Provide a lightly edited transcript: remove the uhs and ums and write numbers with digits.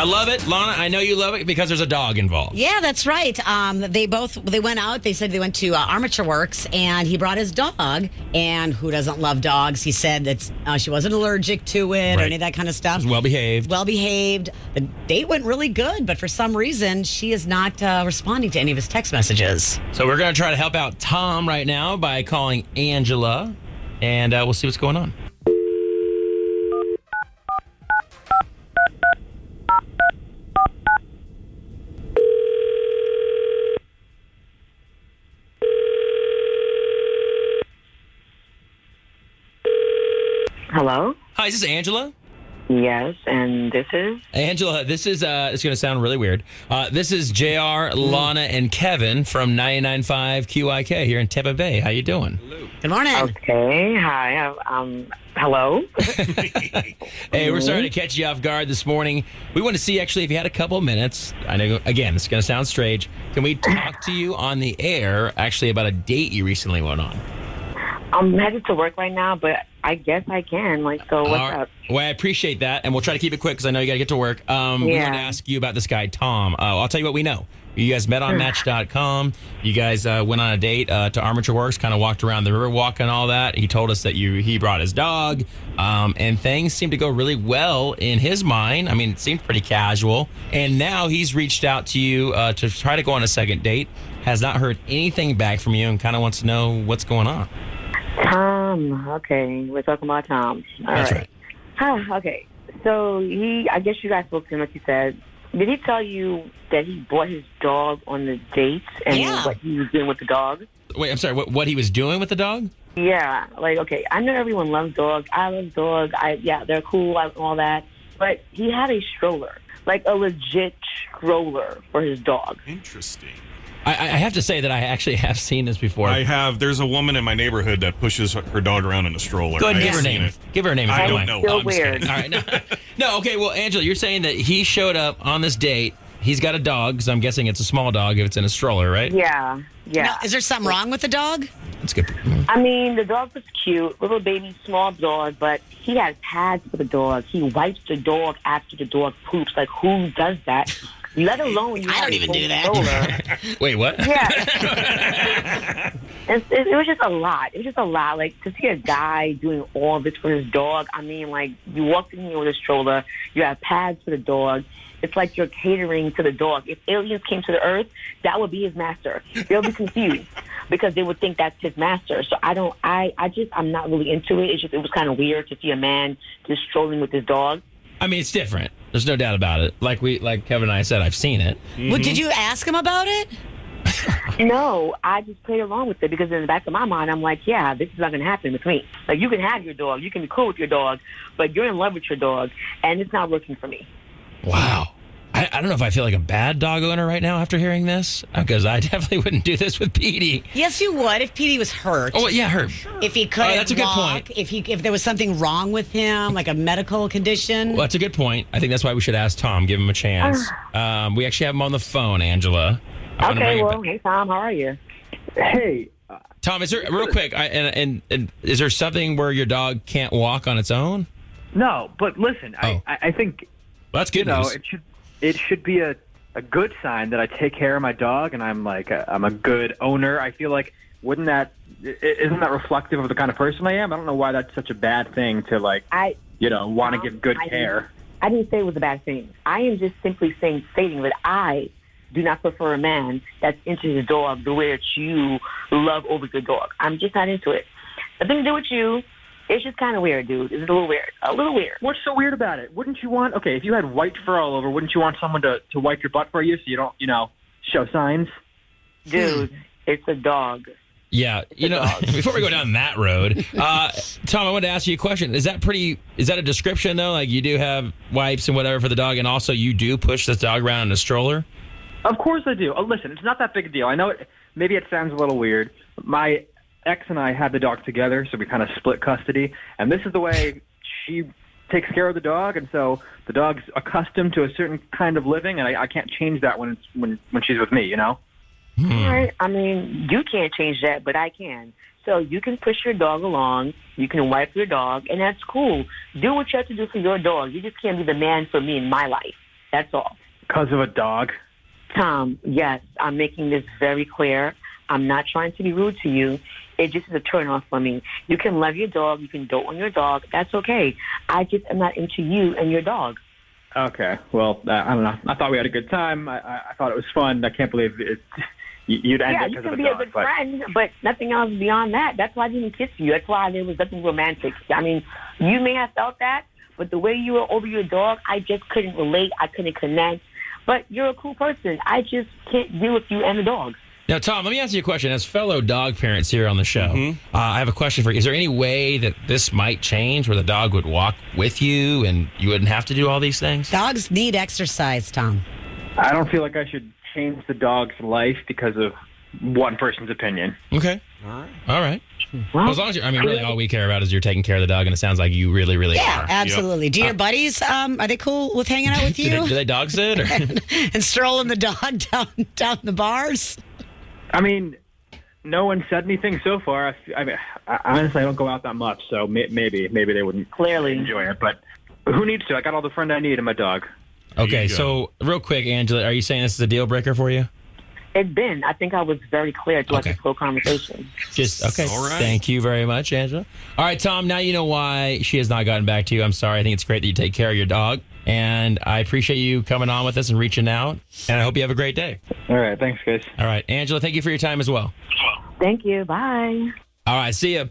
I love it. Lana, I know you love it because there's a dog involved. Yeah, that's right. They went out. They said they went to Armature Works, and he brought his dog. And who doesn't love dogs? He said that she wasn't allergic to it or any of that kind of stuff. It was well behaved. Well behaved. The date went really good, but for some reason, she is not responding to any of his text messages. So we're going to try to help out Tom right now by calling Angela, and we'll see what's going on. Hello? Hi, is this Angela? Yes, and this is? Angela, this is, it's going to sound really weird. This is JR, Lana, and Kevin from 99.5 QIK here in Tampa Bay. How you doing? Good morning. Okay, hi. Hello? Hey, we're sorry to catch you off guard this morning. We want to see, actually, if you had a couple of minutes. I know, again, it's going to sound strange. Can we talk to you on the air, actually, about a date you recently went on? I'm headed to work right now, but I guess I can. So what's up? Well, I appreciate that, and we'll try to keep it quick because I know you got to get to work. We want to ask you about this guy, Tom. I'll tell you what we know. You guys met on Match.com. You guys went on a date to Armature Works, kind of walked around the Riverwalk and all that. He told us that he brought his dog, and things seemed to go really well in his mind. I mean, it seemed pretty casual. And now he's reached out to you to try to go on a second date, has not heard anything back from you, and kind of wants to know what's going on. Tom. Okay, we're talking about Tom. That's right. Okay, so I guess you guys spoke to him, like you said. Did he tell you that he brought his dog on the dates and what he was doing with the dog? Wait, I'm sorry, what he was doing with the dog? Yeah, okay, I know everyone loves dogs. I love dogs. They're cool and all that. But he had a stroller, like a legit stroller for his dog. Interesting. I have to say that I actually have seen this before. I have. There's a woman in my neighborhood that pushes her dog around in a stroller. Go ahead and give her name. Give her a name. I don't know. So I'm weird. All right. No, okay. Well, Angela, you're saying that he showed up on this date. He's got a dog, so I'm guessing it's a small dog if it's in a stroller, right? Yeah. Now, is there something wrong with the dog? That's good. I mean, the dog was cute, little baby, small dog, but he had pads for the dog. He wipes the dog after the dog poops. Like, who does that? Let alone I don't even do that. Wait, what? Yeah. It was just a lot. It was just a lot. Like, to see a guy doing all this for his dog, I mean, like, you walked in here with a stroller, you have pads for the dog. It's like you're catering to the dog. If aliens came to the earth, that would be his master. They'll be confused because they would think that's his master. So I'm not really into it. It was kind of weird to see a man just strolling with his dog. I mean, it's different. There's no doubt about it. Like Kevin and I said, I've seen it. Mm-hmm. Well, did you ask him about it? No, I just played along with it because in the back of my mind, I'm like, yeah, this is not going to happen with me. Like, you can have your dog, you can be cool with your dog, but you're in love with your dog, and it's not working for me. Wow. I don't know if I feel like a bad dog owner right now after hearing this, because I definitely wouldn't do this with Petey. Yes, you would if Petey was hurt. Oh, yeah, hurt. If he couldn't that's a good walk, point. if there was something wrong with him, like a medical condition. Well, that's a good point. I think that's why we should ask Tom, give him a chance. We actually have him on the phone, Angela. Okay, well, hey, Tom, how are you? Hey. Tom, is there, real quick, and is there something where your dog can't walk on its own? No, but listen, I think Well, that's good news. it should be a good sign that I take care of my dog and I'm a good owner. I feel like isn't that reflective of the kind of person I am? I don't know why that's such a bad thing to want to give good care. I didn't say it was a bad thing. I am just simply stating that I do not prefer a man that's into his dog the way that you love over your dog. I'm just not into it. Nothing to do with you. It's just kind of weird, dude. It's a little weird. A little weird. What's so weird about it? Wouldn't you want, if you had white fur all over, wouldn't you want someone to wipe your butt for you so you don't, show signs? Dude, it's a dog. Yeah, before we go down that road, Tom, I wanted to ask you a question. Is that a description, though? Like, you do have wipes and whatever for the dog, and also you do push this dog around in a stroller? Of course I do. Oh, listen, it's not that big a deal. I know maybe it sounds a little weird. My ex and I had the dog together, so we kind of split custody, and this is the way she takes care of the dog, and so the dog's accustomed to a certain kind of living, and I can't change that when she's with me, All right. I mean, you can't change that, but I can. So you can push your dog along, you can wipe your dog, and that's cool. Do what you have to do for your dog. You just can't be the man for me in my life. That's all. Because of a dog? Tom, yes, I'm making this very clear. I'm not trying to be rude to you. It just is a turn off for me. You can love your dog. You can dote on your dog. That's okay. I just am not into you and your dog. Okay. Well, I don't know. I thought we had a good time. I thought it was fun. I can't believe you'd end it because of a dog. Yeah, you can be a good friend, but nothing else beyond that. That's why I didn't kiss you. That's why there was nothing romantic. I mean, you may have felt that, but the way you were over your dog, I just couldn't relate. I couldn't connect. But you're a cool person. I just can't deal with you and the dog. Now, Tom, let me ask you a question. As fellow dog parents here on the show, I have a question for you. Is there any way that this might change where the dog would walk with you and you wouldn't have to do all these things? Dogs need exercise, Tom. I don't feel like I should change the dog's life because of one person's opinion. Okay. All right. Well, as long as really all we care about is you're taking care of the dog, and it sownds like you really, really are. Absolutely. Do your buddies, are they cool with hanging out with you? do they dog sit? Or? and strolling the dog down the bars? I mean, no one said anything so far. I honestly, I don't go out that much, so maybe they wouldn't clearly enjoy it. But who needs to? I got all the friend I need in my dog. Okay, so real quick, Angela, are you saying this is a deal breaker for you? It's been. I think I was very clear throughout this whole conversation. Okay. All right. Thank you very much, Angela. All right, Tom, now you know why she has not gotten back to you. I'm sorry. I think it's great that you take care of your dog. And I appreciate you coming on with us and reaching out. And I hope you have a great day. All right. Thanks, guys. All right. Angela, thank you for your time as well. Thank you. Bye. All right. See ya.